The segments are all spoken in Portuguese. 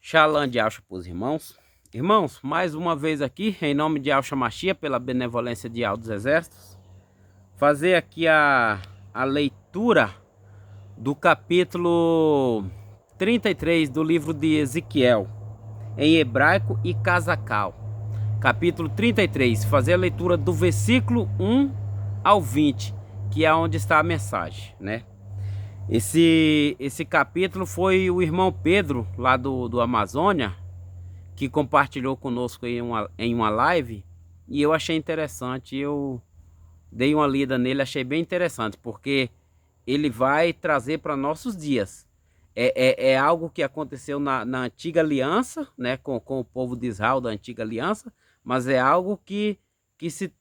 Shalom de Alcha para os irmãos. Irmãos, mais uma vez aqui, em nome de Alcha Machia, pela benevolência de Altos Exércitos, fazer aqui a leitura do capítulo 33 do livro de Ezequiel, em hebraico e casacal. Capítulo 33, fazer a leitura do versículo 1 ao 20, que é onde está a mensagem, né? Esse capítulo foi o irmão Pedro, lá do Amazônia, que compartilhou conosco em uma live, e eu achei interessante. Eu dei uma lida nele, achei bem interessante, porque ele vai trazer para nossos dias. É algo que aconteceu na antiga aliança, né, com o povo de Israel da antiga aliança, mas é algo que se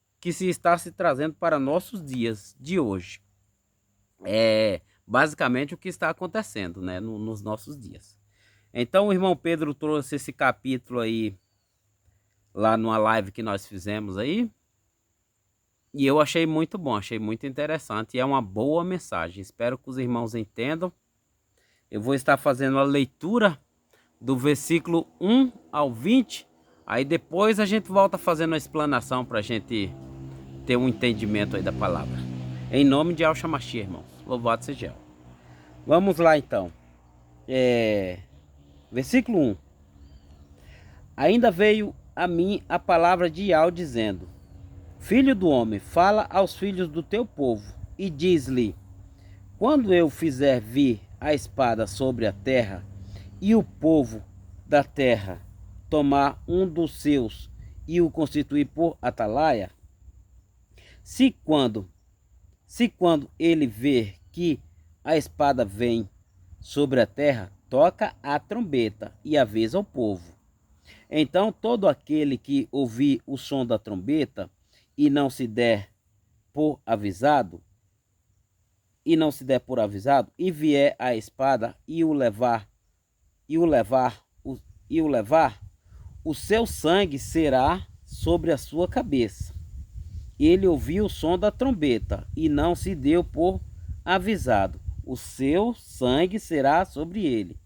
está se trazendo para nossos dias de hoje. É basicamente o que está acontecendo, né, nos nossos dias. Então o irmão Pedro trouxe esse capítulo aí lá numa live que nós fizemos aí, e eu achei muito bom, achei muito interessante, e é uma boa mensagem. Espero que os irmãos entendam. Eu vou estar fazendo a leitura do versículo 1 ao 20, aí depois a gente volta fazendo a explanação para a gente ter um entendimento aí da palavra. Em nome de Yahshua Mashiach, irmãos. Louvado seja Ele. Vamos lá então. Versículo 1. Ainda veio a mim a palavra de Yahweh dizendo: Filho do homem, fala aos filhos do teu povo e diz-lhe: Quando eu fizer vir a espada sobre a terra, e o povo da terra tomar um dos seus e o constituir por atalaia, se quando ele ver que a espada vem sobre a terra, toca a trombeta e avisa ao povo. Então todo aquele que ouvir o som da trombeta e não se der por avisado, e vier a espada e o levar, o seu sangue será sobre a sua cabeça. Ele ouviu o som da trombeta e não se deu por avisado, o seu sangue será sobre ele.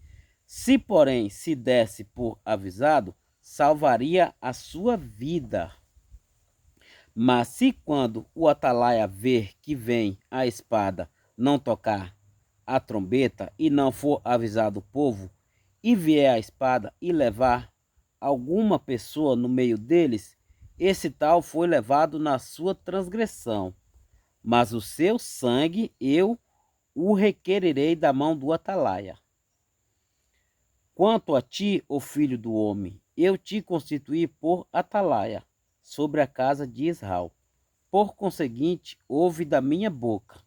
Se, porém, se desse por avisado, salvaria a sua vida. Mas se quando o atalaia ver que vem a espada, não tocar a trombeta e não for avisado o povo, e vier a espada e levar alguma pessoa no meio deles, esse tal foi levado na sua transgressão. Mas o seu sangue eu o requererei da mão do atalaia. Quanto a ti, ó filho do homem, eu te constituí por atalaia sobre a casa de Israel. Por conseguinte, ouve da minha boca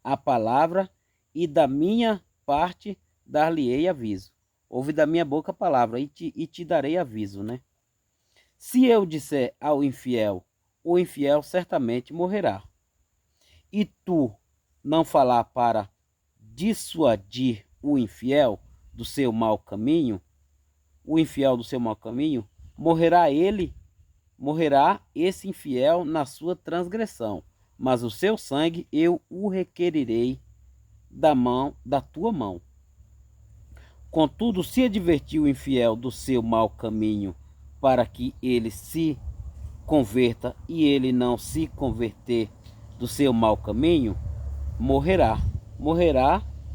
a palavra, e da minha parte dar-lhe-ei aviso. Ouve da minha boca a palavra, e te darei aviso, né? Se eu disser ao infiel, o infiel certamente morrerá. E tu não falar para dissuadir o infiel do seu mau caminho, o infiel do seu mau caminho, morrerá esse infiel na sua transgressão, mas o seu sangue eu o requererei da tua mão. Contudo, se advertir o infiel do seu mau caminho, para que ele se converta, e ele não se converter do seu mau caminho, morrerá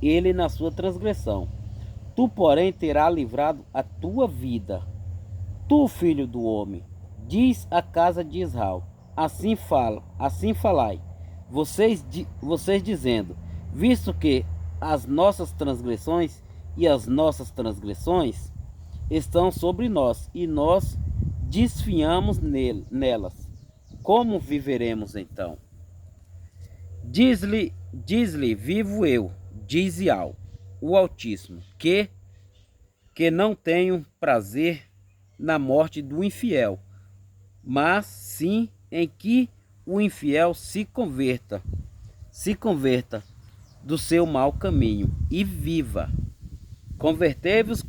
ele na sua transgressão. Tu, porém, terá livrado a tua vida. Tu, filho do homem, diz à casa de Israel: assim falai, vocês dizendo: visto que as nossas transgressões e as nossas transgressões estão sobre nós, e nós desfiamos nelas, como viveremos então? Diz-lhe, vivo eu, diz Yahweh, o Altíssimo, que não tenho prazer na morte do infiel, mas sim em que o infiel se converta do seu mau caminho e viva. Convertei-vos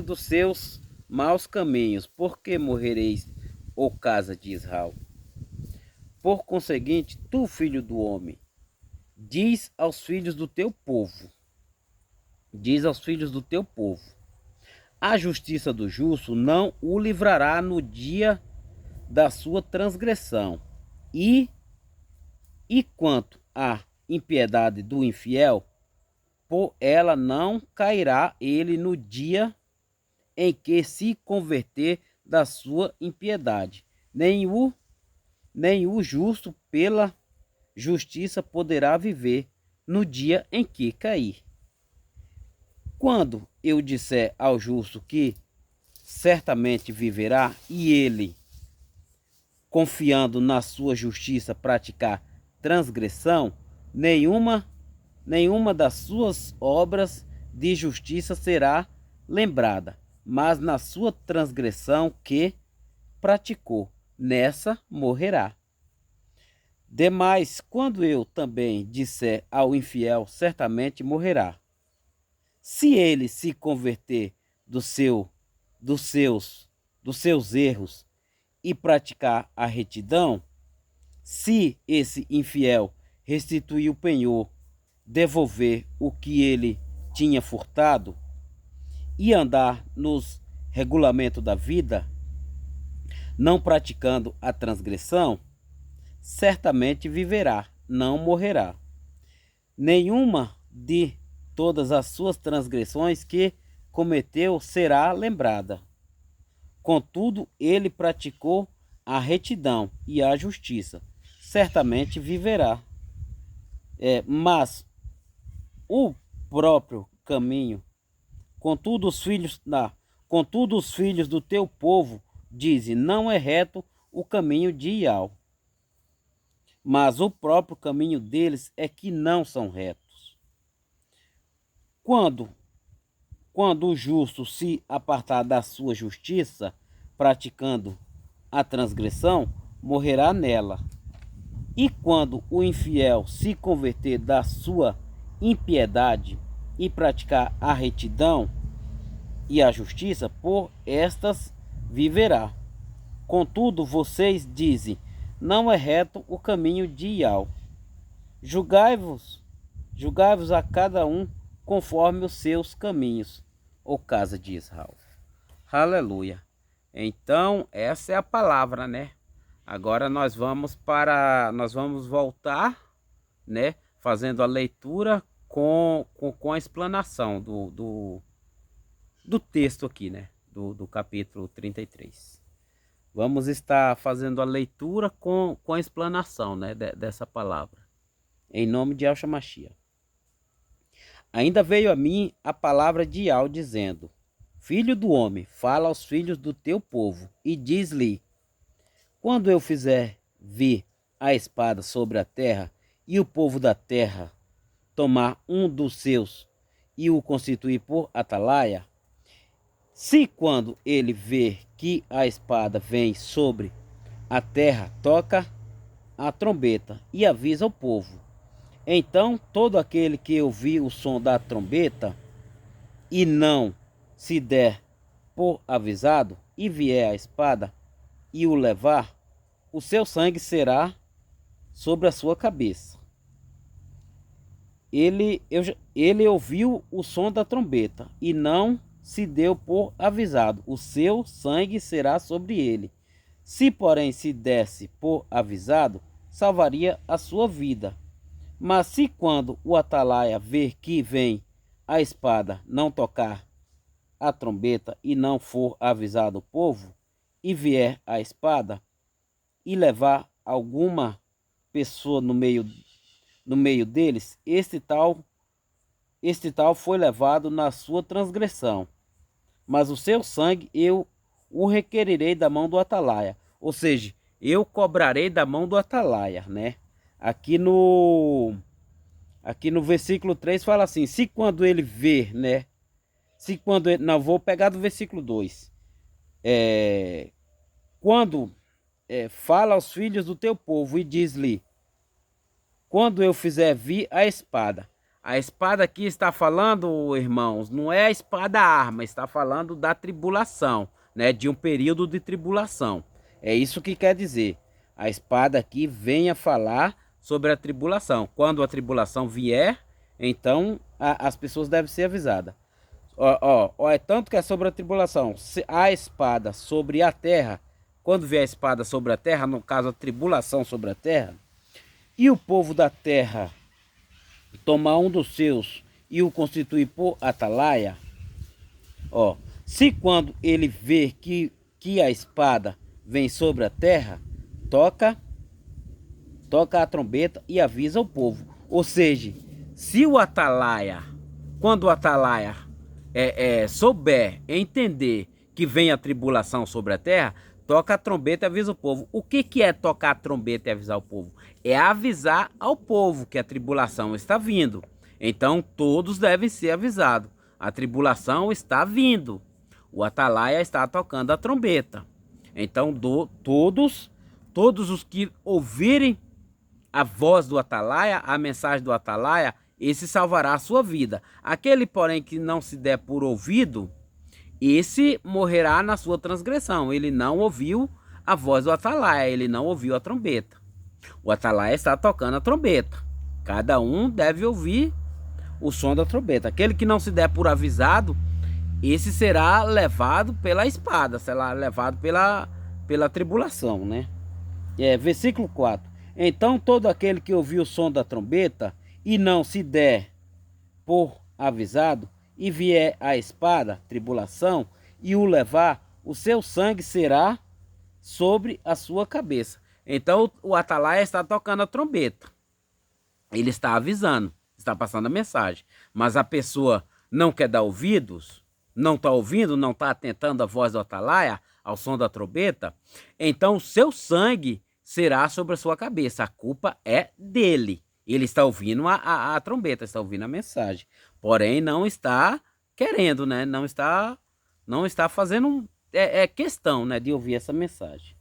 dos seus maus caminhos, porque morrereis, ó casa de Israel. Por conseguinte, tu, filho do homem, diz aos filhos do teu povo, A justiça do justo não o livrará no dia da sua transgressão. E quanto à impiedade do infiel, por ela não cairá ele no dia em que se converter da sua impiedade. Nem o justo pela justiça poderá viver no dia em que cair. Quando eu disser ao justo que certamente viverá, e ele, confiando na sua justiça, praticar transgressão, nenhuma das suas obras de justiça será lembrada, mas na sua transgressão que praticou, nessa morrerá. Demais, quando eu também disser ao infiel, certamente morrerá. Se ele se converter dos seus erros e praticar a retidão, se esse infiel restituir o penhor, devolver o que ele tinha furtado e andar nos regulamentos da vida, não praticando a transgressão, certamente viverá, não morrerá. Nenhuma de todas as suas transgressões que cometeu será lembrada. Contudo, ele praticou a retidão e a justiça, certamente viverá. Mas o próprio caminho, contudo os filhos do teu povo dizem, não é reto o caminho de Ial, mas o próprio caminho deles é que não são retos. Quando o justo se apartar da sua justiça, praticando a transgressão, morrerá nela. E quando o infiel se converter da sua impiedade e praticar a retidão e a justiça, por estas viverá. Contudo, vocês dizem, não é reto o caminho de Ial. Julgai-vos a cada um conforme os seus caminhos, ó casa de Israel. Aleluia. Então, essa é a palavra, né? Agora nós vamos voltar, né? Fazendo a leitura com a explanação do texto aqui, né? Do capítulo 33. Vamos estar fazendo a leitura com a explanação, né? Dessa palavra. Em nome de Yahshua Mashiach. Ainda veio a mim a palavra de Ial, dizendo, Filho do homem, fala aos filhos do teu povo, e diz-lhe, quando eu fizer vir a espada sobre a terra, e o povo da terra tomar um dos seus, e o constituir por atalaia, se quando ele ver que a espada vem sobre a terra, toca a trombeta, e avisa o povo, então todo aquele que ouvir o som da trombeta e não se der por avisado e vier a espada e o levar, o seu sangue será sobre a sua cabeça. Ele ouviu o som da trombeta e não se deu por avisado, o seu sangue será sobre ele. Se porém se desse por avisado, salvaria a sua vida. Mas se quando o atalaia ver que vem a espada, não tocar a trombeta e não for avisado o povo, e vier a espada, e levar alguma pessoa no meio deles, este tal foi levado na sua transgressão. Mas o seu sangue eu o requerirei da mão do atalaia. Ou seja, eu cobrarei da mão do atalaia, né? Aqui no versículo 3 fala assim, se quando ele ver, né? Não, vou pegar do versículo 2. Quando fala aos filhos do teu povo e diz-lhe, quando eu fizer vir a espada. A espada aqui está falando, irmãos, não é a espada arma, está falando da tribulação, né? De um período de tribulação. É isso que quer dizer. A espada aqui vem a falar sobre a tribulação. Quando a tribulação vier, então as pessoas devem ser avisadas. Ó, é tanto que é sobre a tribulação. Se a espada sobre a terra, quando vier a espada sobre a terra, no caso a tribulação sobre a terra, e o povo da terra tomar um dos seus e o constituir por atalaia, ó, se quando ele ver que a espada vem sobre a terra, toca a trombeta e avisa o povo. Ou seja, se o atalaia, quando o atalaia souber, entender que vem a tribulação sobre a terra, toca a trombeta e avisa o povo. O que é tocar a trombeta e avisar o povo? É avisar ao povo que a tribulação está vindo. Então todos devem ser avisados. A tribulação está vindo. O atalaia está tocando a trombeta. Então todos os que ouvirem a voz do atalaia, a mensagem do atalaia, esse salvará a sua vida. Aquele, porém, que não se der por ouvido, esse morrerá na sua transgressão. Ele não ouviu a voz do atalaia, ele não ouviu a trombeta. O atalaia está tocando a trombeta. Cada um deve ouvir o som da trombeta. Aquele que não se der por avisado, esse será levado pela espada, será levado pela tribulação, né? Versículo 4. Então todo aquele que ouvir o som da trombeta e não se der por avisado, e vier a espada, tribulação, e o levar, o seu sangue será sobre a sua cabeça. Então o atalaia está tocando a trombeta. Ele está avisando, está passando a mensagem. Mas a pessoa não quer dar ouvidos, não está ouvindo, não está atentando à voz do atalaia, ao som da trombeta, então o seu sangue será sobre a sua cabeça. A culpa é dele. Ele está ouvindo a trombeta, está ouvindo a mensagem. Porém, não está querendo, né? Não está fazendo questão, né, de ouvir essa mensagem.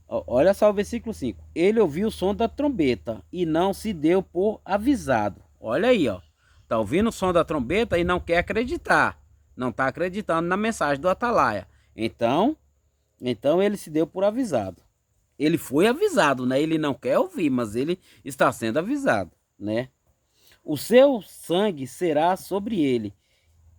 Olha só o versículo 5. Ele ouviu o som da trombeta e não se deu por avisado. Olha aí, ó. Está ouvindo o som da trombeta e não quer acreditar. Não está acreditando na mensagem do atalaia. Então ele se deu por avisado. Ele foi avisado, né? Ele não quer ouvir, mas ele está sendo avisado, né? O seu sangue será sobre ele.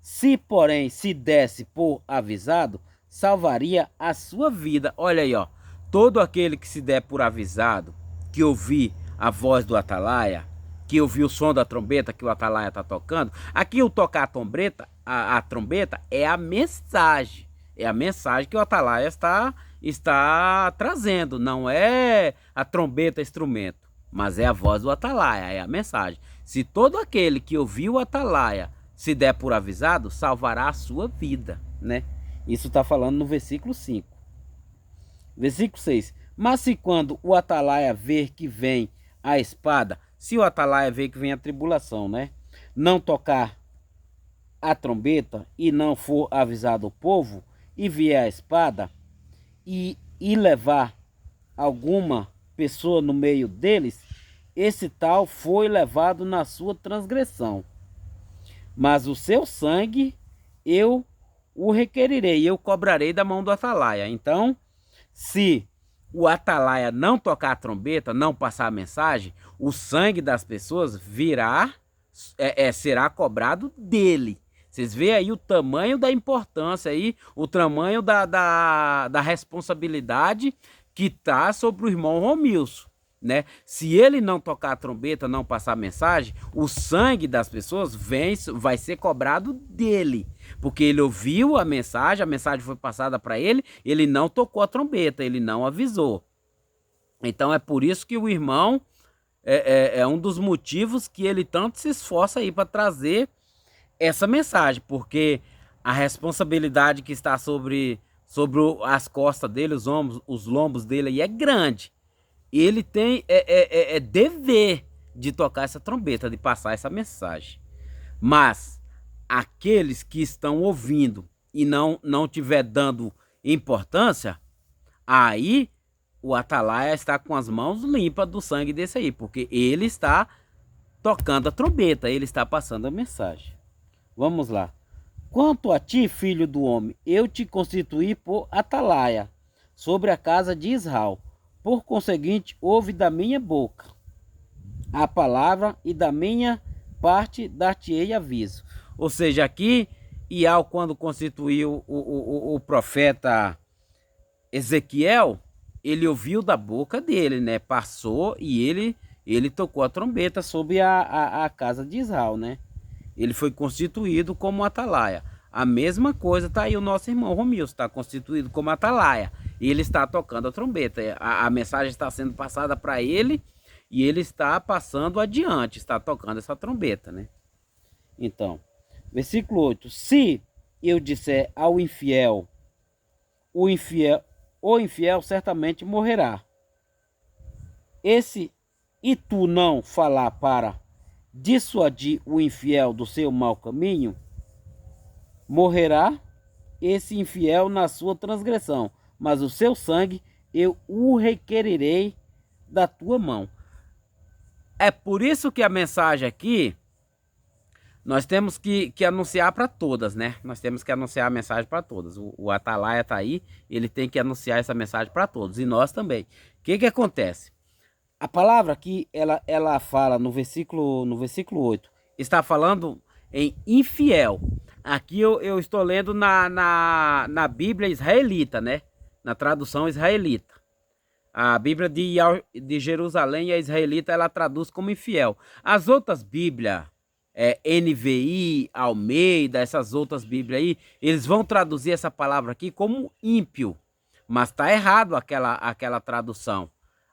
Se, porém, se desse por avisado, salvaria a sua vida. Olha aí, ó. Todo aquele que se der por avisado, que ouvir a voz do atalaia, que ouvir o som da trombeta que o atalaia está tocando. Aqui o tocar a trombeta é a mensagem. É a mensagem que o atalaia está trazendo. Não é a trombeta instrumento, mas é a voz do atalaia, é a mensagem. Se todo aquele que ouviu o atalaia se der por avisado, salvará a sua vida, né? Isso está falando no versículo 5. Versículo 6. Mas se quando o atalaia ver que vem a espada, se o atalaia ver que vem a tribulação, né? Não tocar a trombeta e não for avisado o povo, e vier a espada e levar alguma pessoa no meio deles, esse tal foi levado na sua transgressão. Mas o seu sangue eu o requerirei, eu cobrarei da mão do atalaia. Então, se o atalaia não tocar a trombeta, não passar a mensagem, o sangue das pessoas será cobrado dele. Vocês veem aí o tamanho da importância aí, o tamanho da responsabilidade que está sobre o irmão Romilson, né? Se ele não tocar a trombeta, não passar a mensagem, o sangue das pessoas vai ser cobrado dele. Porque ele ouviu a mensagem foi passada para ele, ele não tocou a trombeta, ele não avisou. Então é por isso que o irmão é um dos motivos que ele tanto se esforça aí para trazer essa mensagem, porque a responsabilidade que está sobre as costas dele, os lombos dele aí é grande. Ele tem dever de tocar essa trombeta, de passar essa mensagem. Mas aqueles que estão ouvindo e não tiver dando importância, aí o atalaia está com as mãos limpas do sangue desse aí, porque ele está tocando a trombeta, ele está passando a mensagem. Vamos lá. Quanto a ti, filho do homem, eu te constituí por atalaia sobre a casa de Israel. Por conseguinte, ouve da minha boca a palavra e da minha parte dar-te-ei aviso. Ou seja, aqui Iau, quando constituiu o profeta Ezequiel, ele ouviu da boca dele, né? Passou e ele tocou a trombeta sobre a casa de Israel, né? Ele foi constituído como atalaia. A mesma coisa tá aí o nosso irmão Romilson, está constituído como atalaia. Ele está tocando a trombeta. A mensagem está sendo passada para ele e ele está passando adiante, está tocando essa trombeta, né? Então, versículo 8. Se eu disser ao infiel, o infiel certamente morrerá. E tu não falar para dissuadir o infiel do seu mau caminho, morrerá esse infiel na sua transgressão, mas o seu sangue eu o requererei da tua mão. É por isso que a mensagem aqui nós temos que anunciar para todas, né? Nós temos que anunciar a mensagem para todas. O atalaia está aí, ele tem que anunciar essa mensagem para todos, e nós também. O que acontece? A palavra aqui, ela fala no versículo 8, está falando em infiel. Aqui eu estou lendo na Bíblia israelita, né? Na tradução israelita. A Bíblia de Jerusalém, a israelita, ela traduz como infiel. As outras Bíblias, NVI, Almeida, essas outras Bíblias aí, eles vão traduzir essa palavra aqui como ímpio. Mas está errado aquela tradução.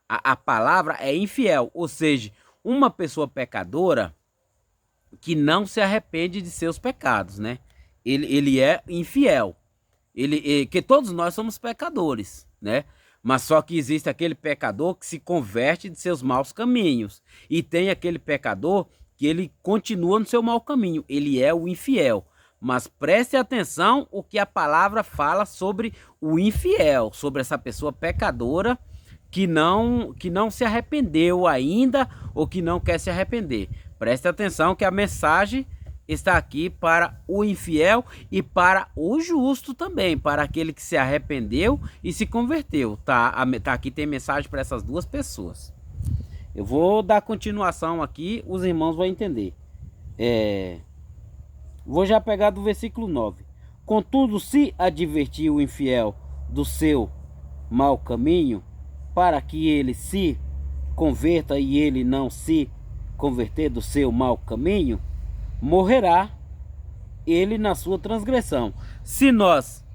A palavra é infiel, ou seja, uma pessoa pecadora que não se arrepende de seus pecados, né? Ele é infiel. Que todos nós somos pecadores, né? Mas só que existe aquele pecador que se converte de seus maus caminhos. E tem aquele pecador que ele continua no seu mau caminho. Ele é o infiel. Mas preste atenção o que a palavra fala sobre o infiel, sobre essa pessoa pecadora que não se arrependeu ainda ou que não quer se arrepender. Preste atenção que a mensagem está aqui para o infiel e para o justo também, para aquele que se arrependeu e se converteu. Tá aqui, tem mensagem para essas duas pessoas. Eu vou dar continuação aqui, os irmãos vão entender. Vou já pegar do versículo 9. Contudo, se advertir o infiel do seu mau caminho, para que ele se converta e ele não se converter do seu mau caminho, morrerá ele na sua transgressão. Se nós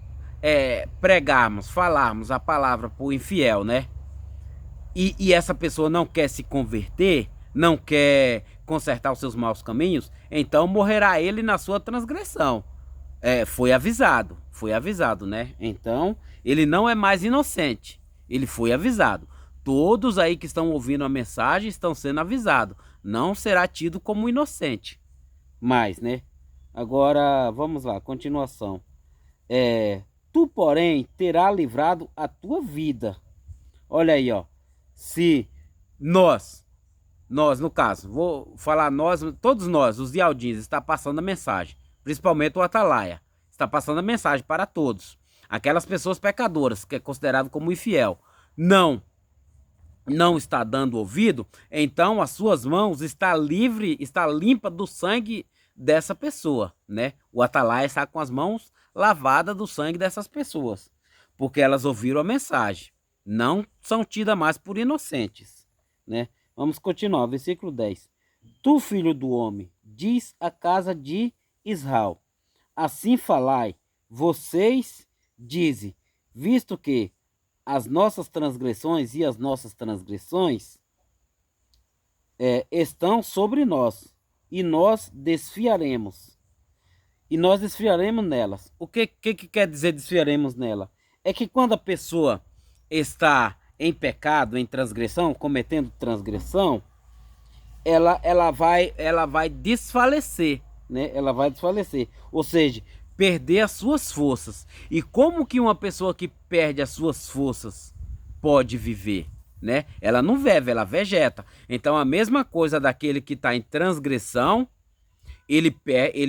pregarmos, falarmos a palavra para o infiel, né? E essa pessoa não quer se converter, não quer consertar os seus maus caminhos, então morrerá ele na sua transgressão. Foi avisado, né? Então, ele não é mais inocente, ele foi avisado. Todos aí que estão ouvindo a mensagem estão sendo avisados. Não será tido como inocente. Mas, né? Agora, vamos lá, continuação. Tu, porém, terá livrado a tua vida. Olha aí, ó. Se nós, no caso, vou falar nós, todos nós, os Dialdins, está passando a mensagem. Principalmente o atalaia. Está passando a mensagem para todos. Aquelas pessoas pecadoras, que é considerado como infiel, não está dando ouvido, então as suas mãos está limpa do sangue dessa pessoa, né? O atalaia está com as mãos lavadas do sangue dessas pessoas, porque elas ouviram a mensagem, não são tidas mais por inocentes, né? Vamos continuar, versículo 10. Tu, filho do homem, diz à casa de Israel, assim falai, vocês dizem, visto que as nossas transgressões e as nossas transgressões estão sobre nós, e nós desfiaremos. E nós desfiaremos nelas. O que quer dizer desfiaremos nela? É que quando a pessoa está em pecado, em transgressão, cometendo transgressão, ela vai desfalecer, né? Ela vai desfalecer. Ou seja, perder as suas forças. E como que uma pessoa que perde as suas forças pode viver, né? Ela não vive, ela vegeta. Então a mesma coisa daquele que está em transgressão, ele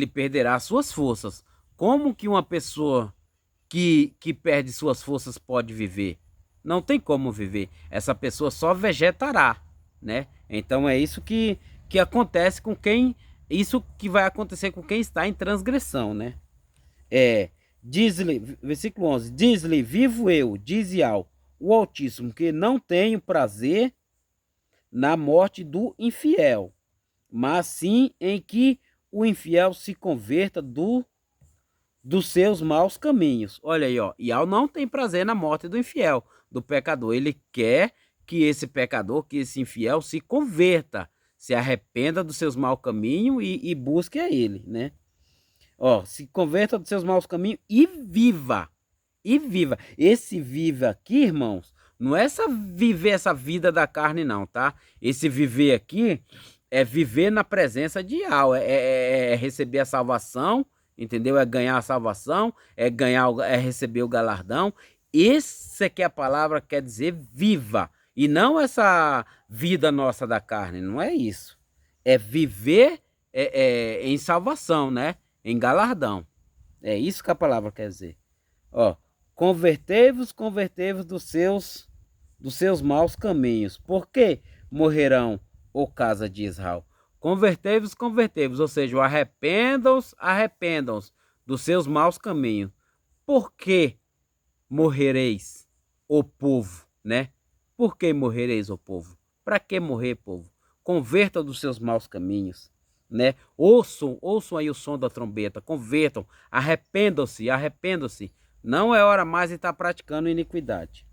perderá as suas forças. Como que uma pessoa que perde suas forças pode viver? Não tem como viver. Essa pessoa só vegetará, né? Então é isso que acontece com quem... Isso que vai acontecer com quem está em transgressão, né? Diz-lhe, versículo 11, diz-lhe, vivo eu, dize ao o Altíssimo, que não tenho prazer na morte do infiel, mas sim em que o infiel se converta dos seus maus caminhos. Olha aí, ó. Yahweh não tem prazer na morte do infiel, do pecador. Ele quer que esse pecador, que esse infiel se converta, se arrependa dos seus maus caminhos e busque a ele, né? Ó, se converta dos seus maus caminhos e viva. E viva. Esse viva aqui, irmãos, não é viver essa vida da carne, não, tá? Esse viver aqui é viver na presença de Yahweh, é receber a salvação, entendeu? É ganhar a salvação, é receber o galardão. Essa é que a palavra quer dizer viva. E não essa vida nossa da carne, não é isso. É viver em salvação, né? Em galardão. É isso que a palavra quer dizer. Ó, convertei-vos dos seus maus caminhos. Por que morrerão, ó casa de Israel? Convertei-vos, ou seja, arrependam-os dos seus maus caminhos. Por que morrereis, ó povo, né? Por que morrereis, ó povo? Para que morrer, povo? Convertam dos seus maus caminhos, né? Ouçam aí o som da trombeta, convertam, arrependam-se. Não é hora mais de estar praticando iniquidade.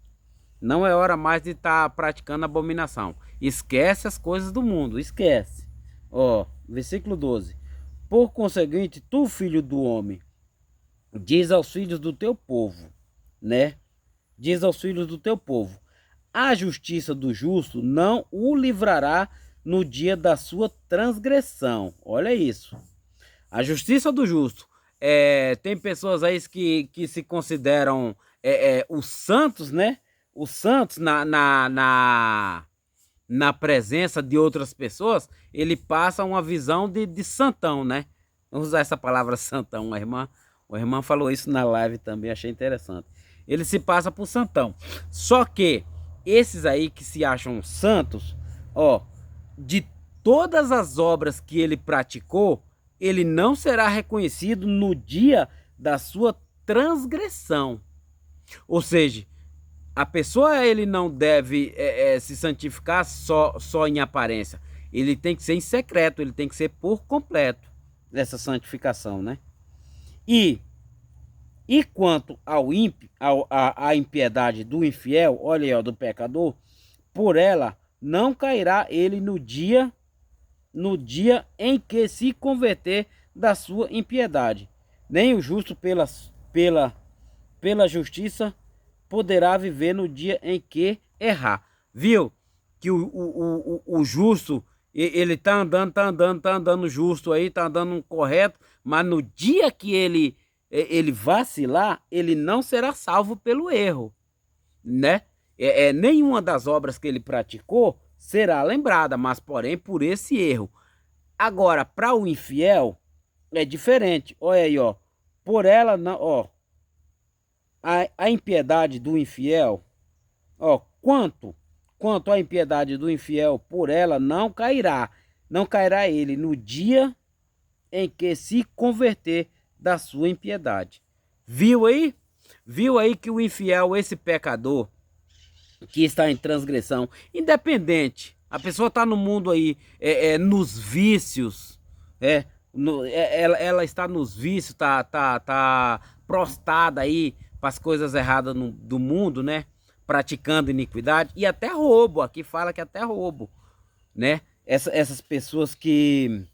Não é hora mais de estar praticando abominação. Esquece as coisas do mundo, esquece. Ó, versículo 12. Por conseguinte, tu, filho do homem, diz aos filhos do teu povo, né? Diz aos filhos do teu povo, a justiça do justo não o livrará no dia da sua transgressão. Olha isso. A justiça do justo. Tem pessoas aí que se consideram os santos, né? Os santos na presença de outras pessoas, ele passa uma visão de santão, né? Vamos usar essa palavra santão. A irmã falou isso na live também, achei interessante. Ele se passa por santão. Só que esses aí que se acham santos, ó, de todas as obras que ele praticou, ele não será reconhecido no dia da sua transgressão. Ou seja, a pessoa ele não deve se santificar só em aparência. Ele tem que ser em secreto, ele tem que ser por completo essa santificação, né? E quanto ao ímpio, à impiedade do infiel, olha aí, ó, do pecador, por ela não cairá ele no dia em que se converter da sua impiedade. Nem o justo pela justiça poderá viver no dia em que errar. Viu? Que o justo, ele tá andando justo aí, tá andando correto, mas no dia que ele vacilar, ele não será salvo pelo erro, né? Nenhuma das obras que ele praticou será lembrada, mas porém por esse erro. Agora, para o infiel, é diferente. Olha aí, ó. Por ela, não, ó. A impiedade do infiel, ó, quanto à impiedade do infiel, por ela não cairá ele no dia em que se converter da sua impiedade. Viu aí? Viu aí que o infiel, esse pecador que está em transgressão, independente, a pessoa está no mundo aí, nos vícios, ela está nos vícios, tá prostrada aí para as coisas erradas do mundo, né? Praticando iniquidade e até roubo. Aqui fala que até roubo, né? Essas pessoas que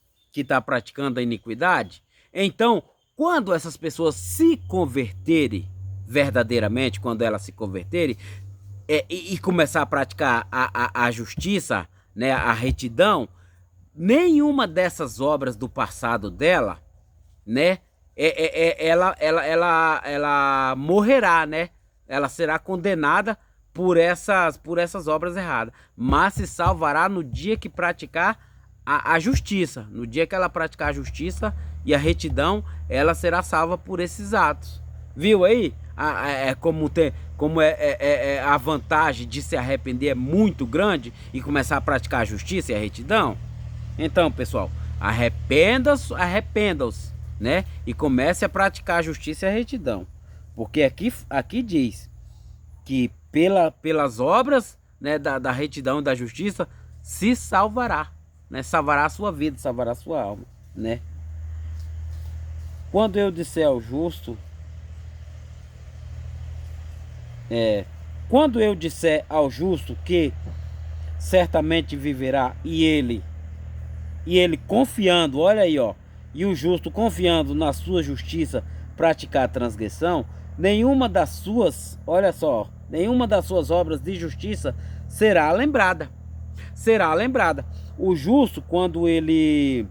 tá praticando a iniquidade. Então, quando essas pessoas se converterem verdadeiramente, quando elas se converterem e começar a praticar a justiça, né, a retidão, nenhuma dessas obras do passado dela, né, ela morrerá, né? Ela será condenada por essas obras erradas, mas se salvará no dia que praticar a justiça. No dia que ela praticar a justiça e a retidão, ela será salva por esses atos. Viu aí? A vantagem de se arrepender é muito grande e começar a praticar a justiça e a retidão. Então, pessoal, arrependam-se, né? E comece a praticar a justiça e a retidão. Porque aqui diz que pelas obras, né, da retidão e da justiça se salvará, né? Salvará a sua vida, salvará a sua alma, né? Quando eu disser ao justo, quando eu disser ao justo que certamente viverá, e ele confiando, olha aí, ó, e o justo confiando na sua justiça praticar a transgressão, nenhuma das suas, olha só, nenhuma das suas obras de justiça será lembrada. Será lembrada. O justo, quando ele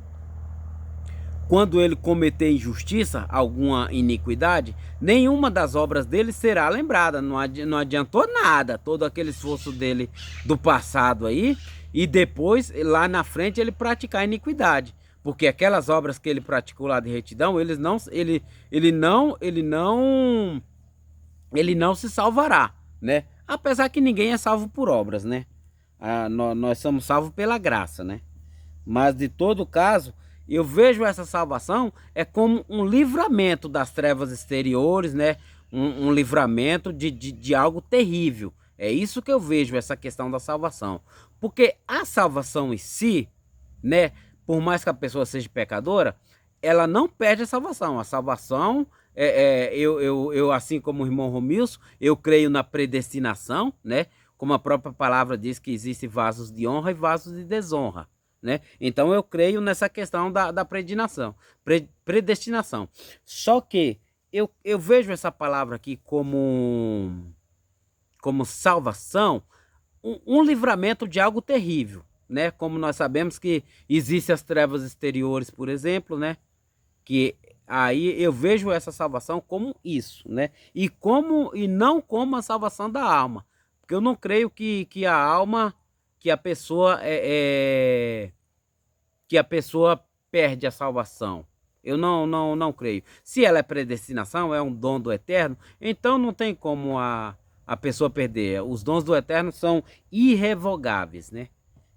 cometer injustiça, alguma iniquidade, nenhuma das obras dele será lembrada. Não adiantou nada todo aquele esforço dele do passado aí, e depois, lá na frente, ele praticar iniquidade. Porque aquelas obras que ele praticou lá de retidão, ele não se salvará, né? Apesar que ninguém é salvo por obras, né? Nós somos salvos pela graça, né? Mas de todo caso, eu vejo essa salvação como um livramento das trevas exteriores, né? Um livramento de algo terrível. É isso que eu vejo, essa questão da salvação. Porque a salvação em si, né? Por mais que a pessoa seja pecadora, ela não perde a salvação. A salvação, eu assim como o irmão Romilson, eu creio na predestinação, né? Como a própria palavra diz que existem vasos de honra e vasos de desonra, né? Então eu creio nessa questão da predestinação. Só que eu vejo essa palavra aqui como salvação, um livramento de algo terrível, né? Como nós sabemos que existem as trevas exteriores, por exemplo, né? Que aí eu vejo essa salvação como isso, né? E não como a salvação da alma. Porque eu não creio que a alma, que a pessoa perde a salvação. Eu não creio. Se ela é predestinação, é um dom do Eterno, então não tem como a pessoa perder. Os dons do Eterno são irrevogáveis, né?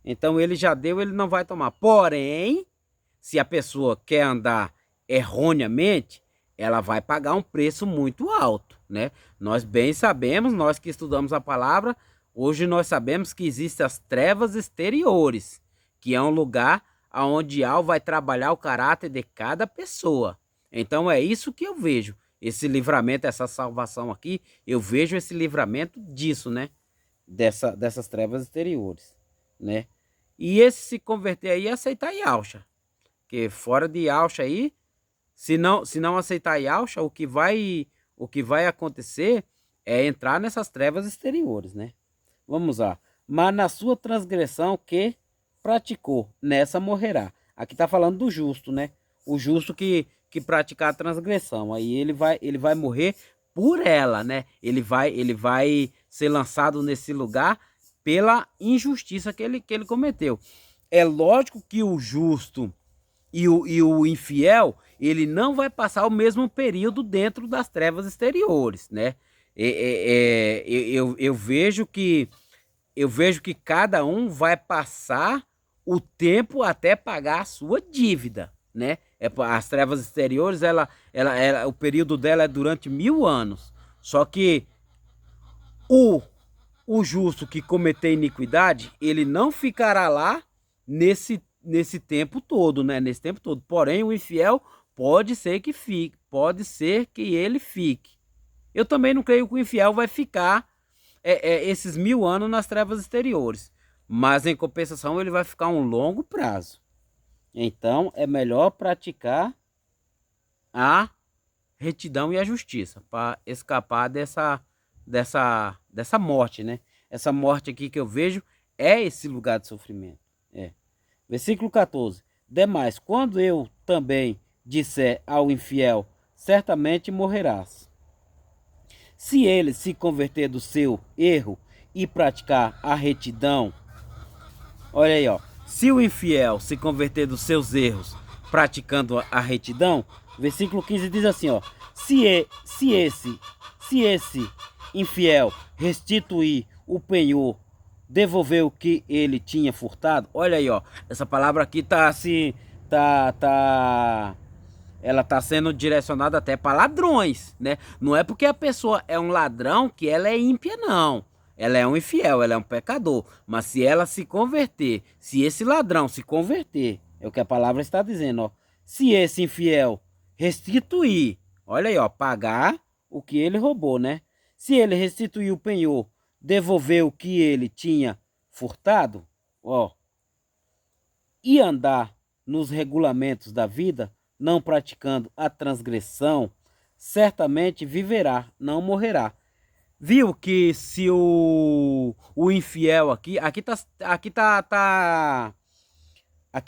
Então ele já deu, ele não vai tomar. Porém, se a pessoa quer andar erroneamente, ela vai pagar um preço muito alto, né? Nós bem sabemos, nós que estudamos a palavra, hoje nós sabemos que existem as trevas exteriores, que é um lugar onde Al vai trabalhar o caráter de cada pessoa. Então é isso que eu vejo, esse livramento, essa salvação aqui, eu vejo esse livramento disso, né? Dessas trevas exteriores, né? E esse se converter aí, aceitar Yahshua, que fora de Yahshua aí, se não aceitar Yahshua, o que vai acontecer é entrar nessas trevas exteriores, né? Vamos lá. Mas na sua transgressão que praticou, nessa morrerá. Aqui tá falando do justo, né? O justo que praticar a transgressão. Aí ele vai morrer por ela, né? Ele vai ser lançado nesse lugar pela injustiça que ele cometeu. É lógico que o justo e o infiel, ele não vai passar o mesmo período dentro das trevas exteriores, né? Eu vejo que cada um vai passar o tempo até pagar a sua dívida, né? As trevas exteriores, o período dela é durante 1000 anos. Só que o justo que cometer iniquidade, ele não ficará lá nesse tempo todo, né? Nesse tempo todo. Porém, o infiel pode ser que fique, pode ser que ele fique. Eu também não creio que o infiel vai ficar esses 1000 anos nas trevas exteriores. Mas em compensação ele vai ficar um longo prazo. Então é melhor praticar a retidão e a justiça para escapar dessa morte, né? Essa morte aqui que eu vejo é esse lugar de sofrimento. Versículo 14. Demais, quando eu também disser ao infiel, certamente morrerás. Se ele se converter do seu erro e praticar a retidão, olha aí, ó. Se o infiel se converter dos seus erros praticando a retidão, versículo 15 diz assim, ó. Se esse infiel restituir o penhor, devolver o que ele tinha furtado, olha aí, ó. Essa palavra aqui tá assim, ela está sendo direcionada até para ladrões, né? Não é porque a pessoa é um ladrão que ela é ímpia, não. Ela é um infiel, ela é um pecador. Mas se ela se converter, se esse ladrão se converter, é o que a palavra está dizendo, ó. Se esse infiel restituir, olha aí, ó, pagar o que ele roubou, né? Se ele restituir o penhor, devolver o que ele tinha furtado, ó, e andar nos regulamentos da vida, não praticando a transgressão, certamente viverá, não morrerá. Viu que se o infiel aqui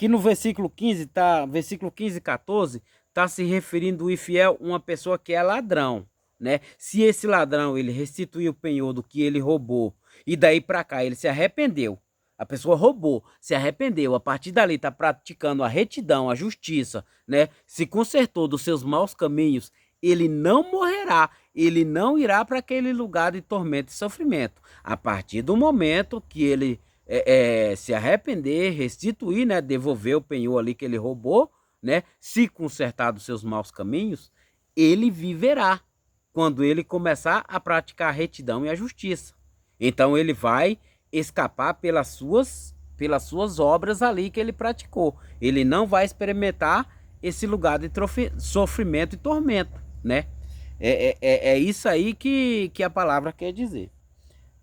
no versículo 15, versículo 15 e 14, tá se referindo o infiel uma pessoa que é ladrão, né? Se esse ladrão, ele restituiu o penhor do que ele roubou, e daí para cá ele se arrependeu, a pessoa roubou, se arrependeu, a partir dali está praticando a retidão, a justiça, né? Se consertou dos seus maus caminhos, ele não morrerá, ele não irá para aquele lugar de tormento e sofrimento. A partir do momento que ele se arrepender, restituir, né? Devolver o penhor ali que ele roubou, né? Se consertar dos seus maus caminhos, ele viverá quando ele começar a praticar a retidão e a justiça. Então ele vai escapar pelas suas obras ali que ele praticou. Ele não vai experimentar esse lugar de sofrimento e tormento, né? É isso aí que a palavra quer dizer.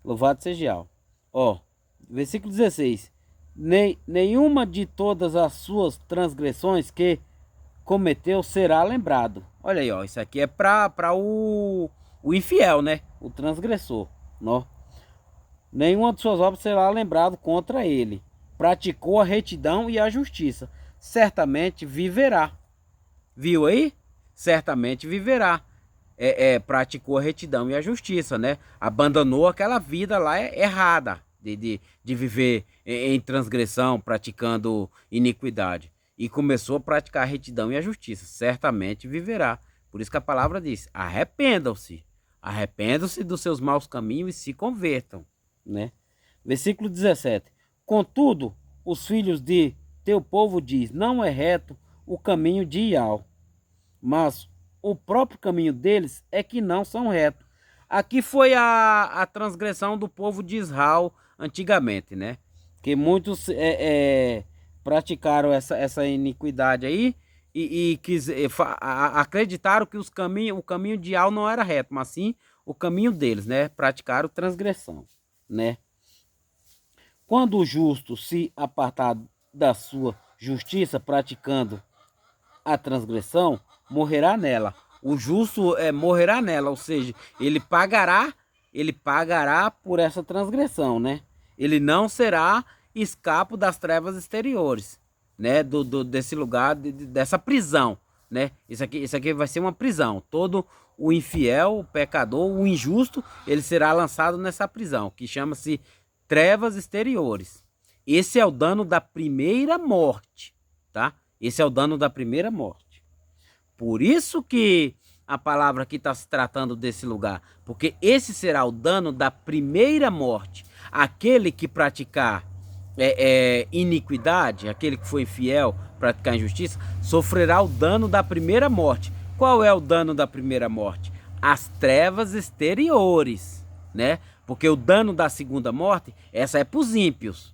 Louvado seja o. Ó, versículo 16. Nenhuma de todas as suas transgressões que cometeu será lembrado. Olha aí, ó, isso aqui é para o infiel, né? O transgressor, ó. Nenhuma de suas obras será lembrado contra ele. Praticou a retidão e a justiça. Certamente viverá. Viu aí? Certamente viverá. Praticou a retidão e a justiça, né? Abandonou aquela vida lá errada de viver em transgressão, praticando iniquidade. E começou a praticar a retidão e a justiça. Certamente viverá. Por isso que a palavra diz: arrependam-se. Arrependam-se dos seus maus caminhos e se convertam, né? Versículo 17. Contudo, os filhos de teu povo diz: não é reto o caminho de Ial, mas o próprio caminho deles é que não são retos. Aqui foi a transgressão do povo de Israel antigamente, né? Que muitos praticaram essa iniquidade aí e acreditaram que o caminho de Ial não era reto, mas sim o caminho deles, né? Praticaram transgressão, né? Quando o justo se apartar da sua justiça, praticando a transgressão, morrerá nela. O justo morrerá nela, ou seja, ele pagará por essa transgressão, né? Ele não será escapo das trevas exteriores, né? Desse lugar, dessa prisão, né? Isso aqui vai ser uma prisão. Todo o infiel, o pecador, o injusto, ele será lançado nessa prisão, que chama-se trevas exteriores. Esse é o dano da primeira morte, tá? Esse é o dano da primeira morte. Por isso que a palavra aqui está se tratando desse lugar, porque esse será o dano da primeira morte. Aquele que praticar iniquidade, aquele que foi infiel, praticar injustiça, sofrerá o dano da primeira morte. Qual é o dano da primeira morte? As trevas exteriores, né? Porque o dano da segunda morte, essa é para os ímpios.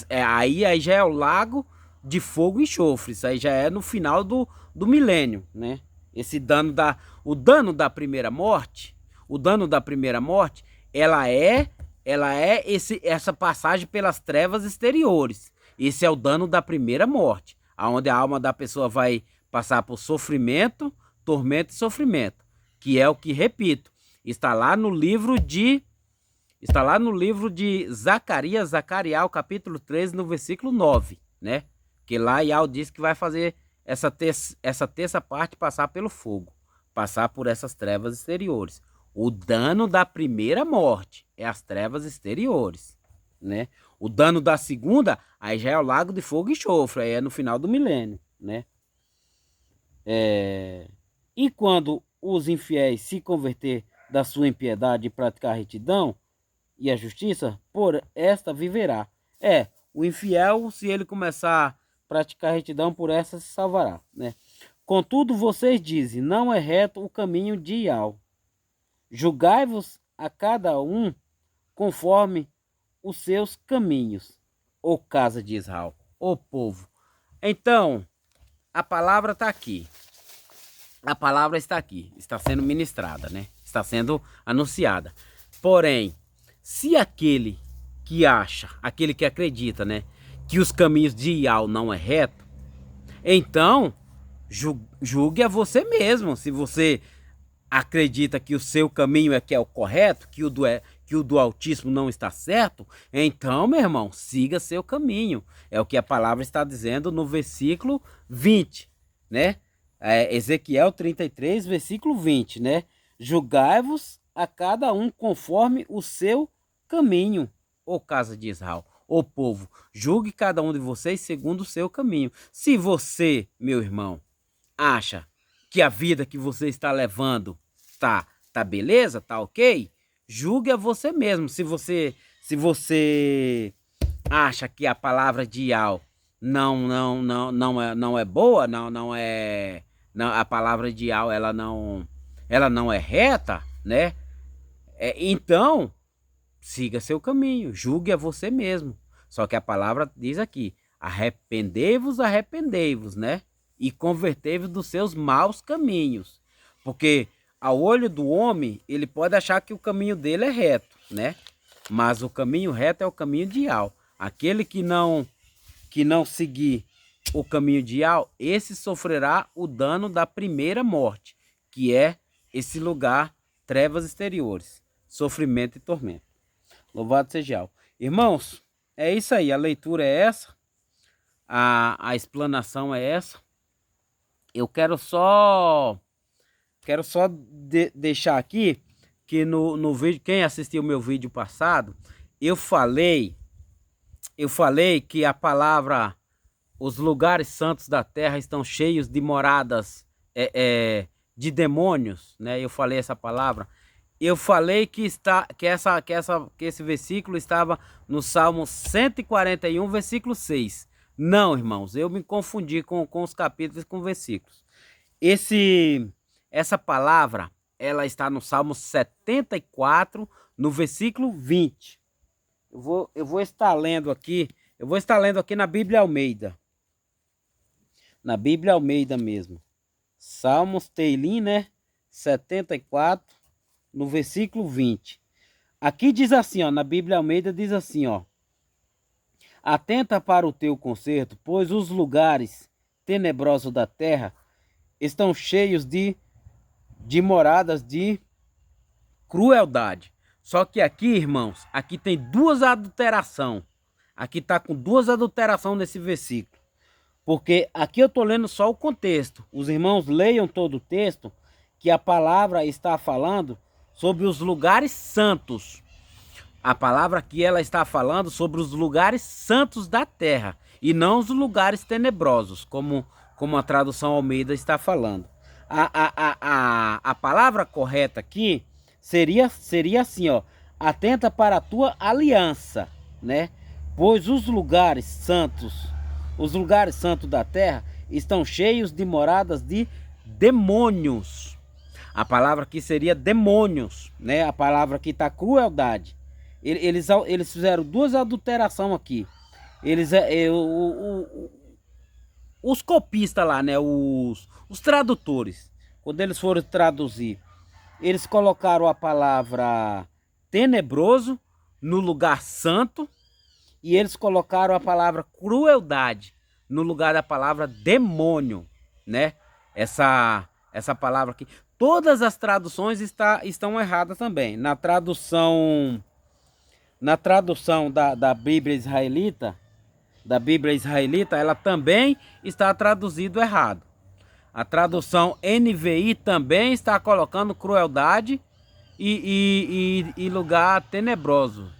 Aí já é o lago de fogo e enxofre. Isso aí já é no final do milênio, né? O dano da primeira morte, ela é essa passagem pelas trevas exteriores. Esse é o dano da primeira morte, aonde a alma da pessoa vai passar por sofrimento, tormento e sofrimento, que é o que, repito, está lá no livro de Zacarias, capítulo 13, no versículo 9, né? Que lá Ial diz que vai fazer essa terça parte passar pelo fogo, passar por essas trevas exteriores. O dano da primeira morte é as trevas exteriores, né? O dano da segunda, aí já é o lago de fogo e enxofre, aí é no final do milênio, né? E quando os infiéis se converter da sua impiedade e praticar a retidão e a justiça, por esta viverá. O infiel, se ele começar a praticar a retidão, por essa se salvará, né? Contudo, vocês dizem, não é reto o caminho de Iau. Julgai-vos a cada um conforme os seus caminhos, ó casa de Israel, ó povo. Então, a palavra está aqui. A palavra está aqui, está sendo ministrada, né? Está sendo anunciada. Porém, se aquele que acha, aquele que acredita, né, que os caminhos de Iau não é reto, então julgue a você mesmo. Se você acredita que o seu caminho é que é o correto, que o do Altíssimo não está certo, então, meu irmão, siga seu caminho. É o que a palavra está dizendo no versículo 20, né? Ezequiel 33, versículo 20, né? Julgai-vos a cada um conforme o seu caminho, ó casa de Israel, ó povo. Julgue cada um de vocês segundo o seu caminho. Se você, meu irmão, acha que a vida que você está levando tá beleza, tá ok, julgue a você mesmo. Se você acha que a palavra de Iau não é boa, a palavra de Iau ela não é reta, né? Então siga seu caminho, julgue a você mesmo. Só que a palavra diz aqui: arrependei-vos, né? E convertei-vos dos seus maus caminhos. Porque ao olho do homem, ele pode achar que o caminho dele é reto, né? Mas o caminho reto é o caminho de Iau. Aquele que não seguir o caminho de Iau, esse sofrerá o dano da primeira morte, que é esse lugar, trevas exteriores, sofrimento e tormento. Louvado seja Iau. Irmãos, é isso aí, a leitura é essa, a explanação é essa. Eu quero só deixar aqui que no vídeo, quem assistiu o meu vídeo passado, eu falei que a palavra, os lugares santos da terra estão cheios de moradas de demônios, né? Eu falei essa palavra. Eu falei que esse versículo estava no Salmo 141, versículo 6. Não, irmãos, eu me confundi com os capítulos e com versículos. Essa palavra, ela está no Salmo 74, no versículo 20. Eu vou estar lendo aqui na Bíblia Almeida. Na Bíblia Almeida mesmo. Salmos Teilim, né? 74, no versículo 20. Aqui diz assim, ó, na Bíblia Almeida diz assim, ó: atenta para o teu conserto, pois os lugares tenebrosos da terra estão cheios de moradas de crueldade. Só que aqui, irmãos, aqui tem duas adulterações. Aqui está com duas adulterações nesse versículo. Porque aqui eu estou lendo só o contexto. Os irmãos leiam todo o texto, que a palavra está falando sobre os lugares santos. A palavra aqui ela está falando sobre os lugares santos da terra e não os lugares tenebrosos, como a tradução Almeida está falando. A palavra correta aqui seria assim, ó: atenta para a tua aliança, né? Pois os lugares santos da terra estão cheios de moradas de demônios. A palavra aqui seria demônios, né? A palavra aqui está crueldade. Eles fizeram duas adulterações aqui. Os copistas lá, né? Os tradutores, quando eles foram traduzir, eles colocaram a palavra tenebroso no lugar santo e eles colocaram a palavra crueldade no lugar da palavra demônio, né? Essa palavra aqui. Todas as traduções estão erradas também. Na tradução da Bíblia Israelita, ela também está traduzido errado. A tradução NVI também está colocando crueldade e lugar tenebroso.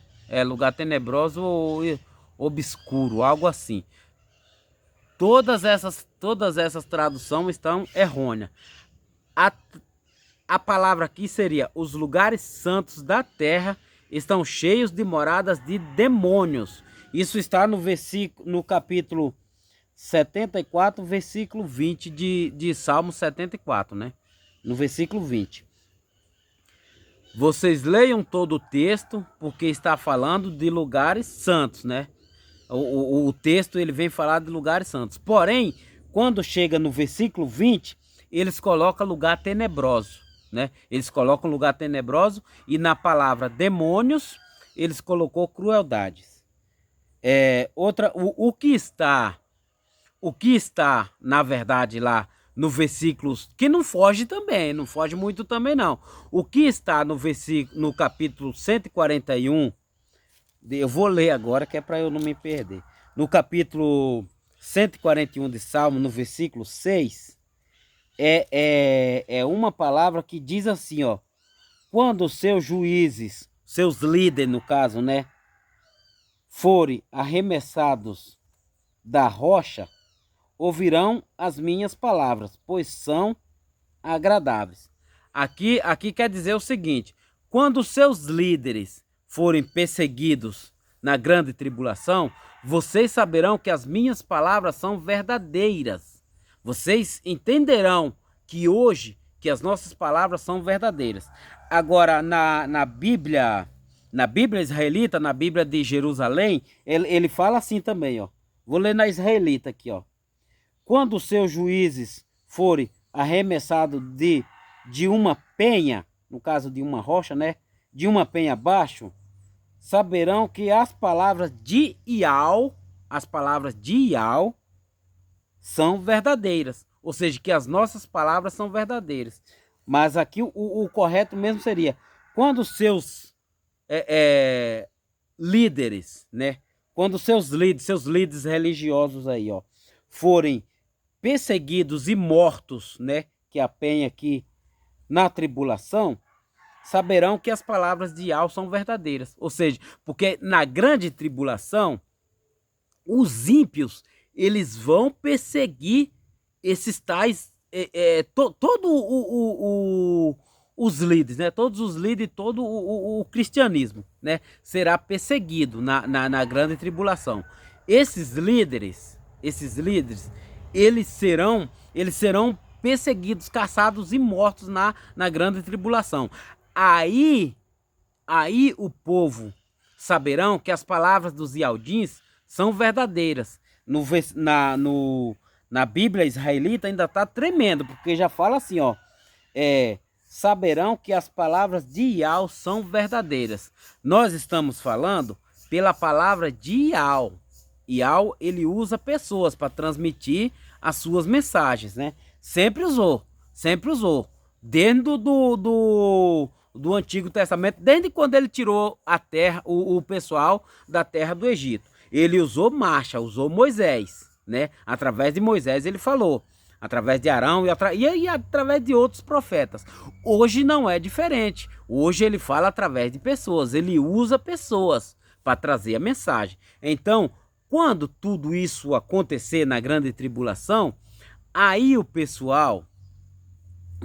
Lugar tenebroso ou obscuro, algo assim. Todas essas traduções estão errôneas. A palavra aqui seria: os lugares santos da terra estão cheios de moradas de demônios. Isso está no capítulo 74, versículo 20 de Salmo 74, né? No versículo 20. Vocês leiam todo o texto, porque está falando de lugares santos, né? O texto ele vem falar de lugares santos. Porém, quando chega no versículo 20, eles colocam lugar tenebroso, né? Eles colocam lugar tenebroso e na palavra demônios, eles colocou crueldades. O que está, na verdade, lá no versículo, que não foge também, não foge muito também não. O que está no capítulo 141, eu vou ler agora que é para eu não me perder. No capítulo 141 de Salmo, no versículo 6, é uma palavra que diz assim, ó: quando os seus juízes, seus líderes no caso, né, forem arremessados da rocha, ouvirão as minhas palavras, pois são agradáveis. Aqui quer dizer o seguinte: quando seus líderes forem perseguidos na grande tribulação, vocês saberão que as minhas palavras são verdadeiras. Vocês entenderão que hoje que as nossas palavras são verdadeiras. Agora, na Bíblia israelita, na Bíblia de Jerusalém, ele fala assim também, ó. Vou ler na israelita aqui, ó. Quando os seus juízes forem arremessados de uma penha, no caso de uma rocha, né? De uma penha abaixo, saberão que as palavras de Iau são verdadeiras. Ou seja, que as nossas palavras são verdadeiras. Mas aqui o correto mesmo seria: quando os seus líderes, né? Quando seus líderes religiosos aí, ó, forem perseguidos e mortos, né, que apanha aqui na tribulação, saberão que as palavras de Iau são verdadeiras. Ou seja, porque na grande tribulação, os ímpios, eles vão perseguir esses tais, os líderes, né, todos os líderes, todo o cristianismo, né, será perseguido na grande tribulação. Esses líderes, eles serão perseguidos, caçados e mortos na grande tribulação. Aí o povo saberão que as palavras dos Ialdins são verdadeiras. Na Bíblia israelita ainda está tremendo, porque já fala assim, ó: saberão que as palavras de Iau são verdadeiras. Nós estamos falando pela palavra de Iau. Iau, ele usa pessoas para transmitir as suas mensagens, né? Sempre usou. Dentro do Antigo Testamento, desde quando ele tirou a terra, o pessoal da terra do Egito. Ele usou usou Moisés, né? Através de Moisés ele falou. Através de Arão e através de outros profetas. Hoje não é diferente. Hoje ele fala através de pessoas. Ele usa pessoas para trazer a mensagem. Então, quando tudo isso acontecer na grande tribulação, aí o pessoal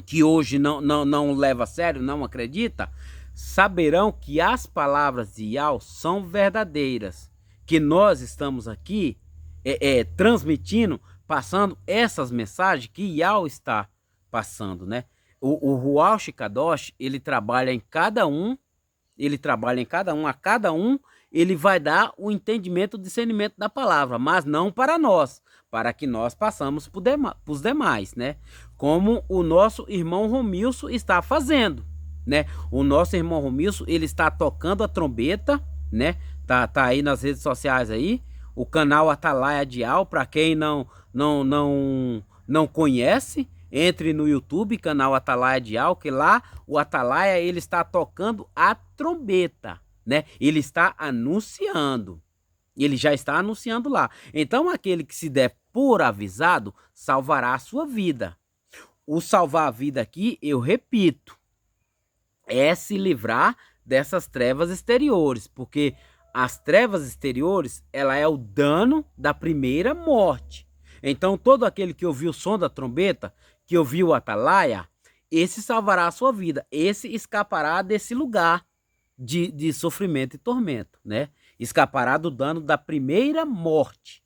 que hoje não leva a sério, não acredita, saberão que as palavras de Iau são verdadeiras. Que nós estamos aqui transmitindo, passando essas mensagens que Iau está passando, né? O Ruach Kadosh, ele trabalha em cada um, a cada um ele vai dar o entendimento, o discernimento da palavra, mas não para nós, para que nós passamos para os demais, né? Como o nosso irmão Romilson está fazendo, né? O nosso irmão Romilson, ele está tocando a trombeta, né? Tá aí nas redes sociais aí, o canal Atalaia de Iau, para quem não conhece, entre no YouTube, canal Atalaia de Iau, que lá o Atalaia, ele está tocando a trombeta, né? Ele está anunciando. Ele já está anunciando lá. Então, aquele que se der por avisado, salvará a sua vida. O salvar a vida aqui, eu repito, é se livrar dessas trevas exteriores, porque as trevas exteriores, ela é o dano da primeira morte. Então, todo aquele que ouviu o som da trombeta, que ouviu o Atalaia, esse salvará a sua vida. Esse escapará desse lugar de sofrimento e tormento, né? Escapará do dano da primeira morte.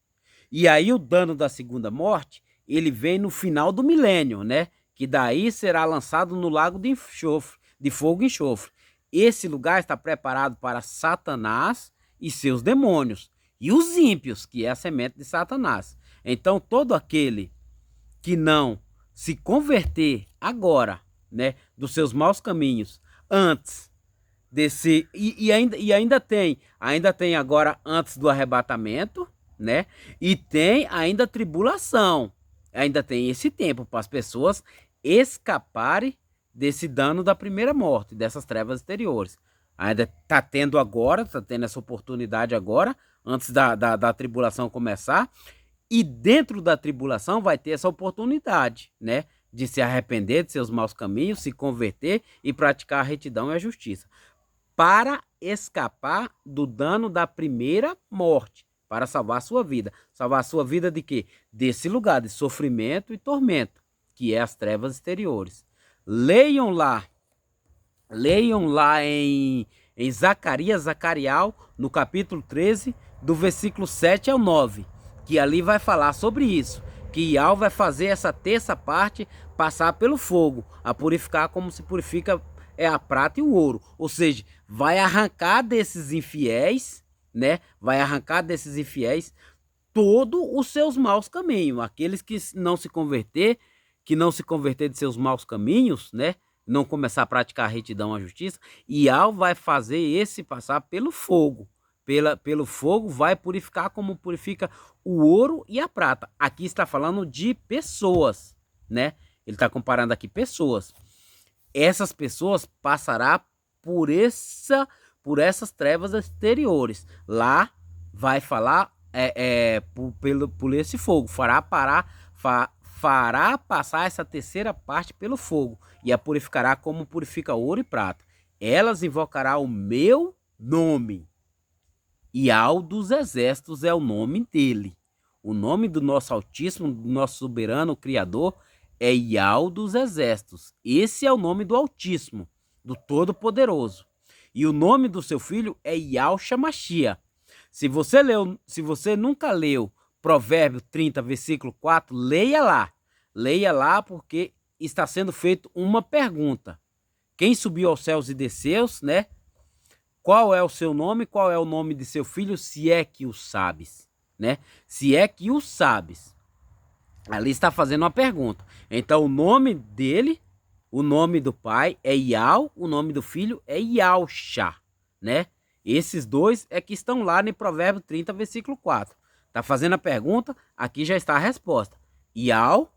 E aí o dano da segunda morte, ele vem no final do milênio, né? Que daí será lançado no lago de enxofre, de fogo e enxofre. Esse lugar está preparado para Satanás e seus demônios, e os ímpios, que é a semente de Satanás. Então todo aquele que não se converter agora, né, dos seus maus caminhos, antes desse, ainda tem agora antes do arrebatamento, né, e tem ainda tribulação, ainda tem esse tempo para as pessoas escaparem desse dano da primeira morte, dessas trevas exteriores. Ainda está tendo agora, está tendo essa oportunidade agora, antes da tribulação começar, e dentro da tribulação vai ter essa oportunidade, né, de se arrepender de seus maus caminhos, se converter e praticar a retidão e a justiça, para escapar do dano da primeira morte, para salvar a sua vida. Salvar a sua vida de quê? Desse lugar de sofrimento e tormento, que é as trevas exteriores. Leiam lá em Zacarial, no capítulo 13, do versículo 7 ao 9, que ali vai falar sobre isso, que Yahweh vai fazer essa terça parte passar pelo fogo, a purificar como se purifica a prata e o ouro, ou seja, vai arrancar desses infiéis, né? Vai arrancar desses infiéis todos os seus maus caminhos, aqueles que não se converter, de seus maus caminhos, né? Não começar a praticar a retidão, a justiça, e Yahweh vai fazer esse passar pelo fogo. Pelo fogo vai purificar como purifica o ouro e a prata. Aqui está falando de pessoas, né? Ele está comparando aqui pessoas. Essas pessoas passarão por essas trevas exteriores. Lá vai falar por esse fogo. Fará passar essa terceira parte pelo fogo e a purificará como purifica ouro e prata. Elas invocará o meu nome. Yahweh dos exércitos é o nome dele. O nome do nosso Altíssimo, do nosso soberano Criador, é Yahweh dos exércitos. Esse é o nome do Altíssimo, do Todo-Poderoso. E o nome do seu filho é Yahshua Mashiach. Se você nunca leu Provérbio 30, versículo 4, leia lá. Leia lá, porque está sendo feita uma pergunta. Quem subiu aos céus e desceu, né? Qual é o seu nome? Qual é o nome de seu filho? Se é que o sabes, né? Se é que o sabes. Ali está fazendo uma pergunta. Então o nome dele, o nome do pai é Yahweh, o nome do filho é Yahshua, né? Esses dois é que estão lá no Provérbio 30, versículo 4. Está fazendo a pergunta, aqui já está a resposta. Yahweh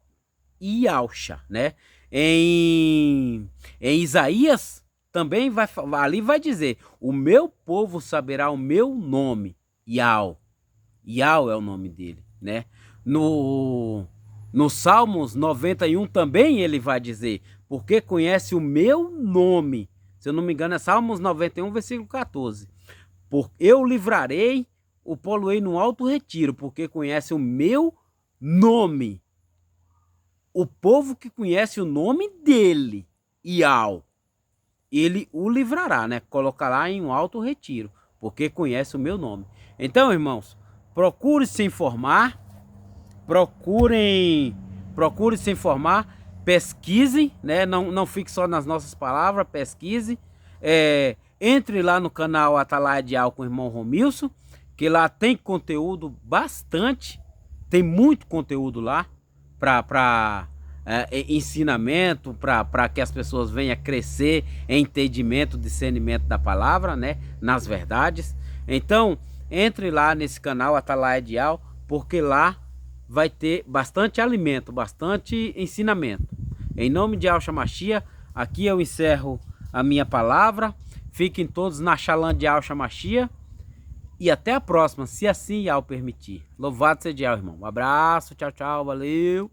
e Yahshua, né? Em Isaías também ali vai dizer: o meu povo saberá o meu nome, Yahweh. Yahweh é o nome dele, né? No Salmos 91 também ele vai dizer: porque conhece o meu nome. Se eu não me engano é Salmos 91, versículo 14. Eu livrarei, o poloei no alto retiro, porque conhece o meu nome. O povo que conhece o nome dele, Yahweh, ele o livrará, né? Colocará em um alto retiro, porque conhece o meu nome. Então, irmãos, procure se informar, procure se informar, pesquise, né? Não fique só nas nossas palavras, pesquise. Entre lá no canal Atalaia de Yahweh com o irmão Romilson, que lá tem conteúdo bastante, tem muito conteúdo lá para ensinamento, para que as pessoas venham a crescer em entendimento, discernimento da palavra, né, nas verdades. Então, entre lá nesse canal Atalaia de Yahweh, porque lá vai ter bastante alimento, bastante ensinamento. Em nome de Yahshua Mashiach, aqui eu encerro a minha palavra. Fiquem todos na Shalom de Yahshua Mashiach. E até a próxima, se assim Yahweh permitir. Louvado seja Yahweh, irmão. Um abraço, tchau, tchau, valeu.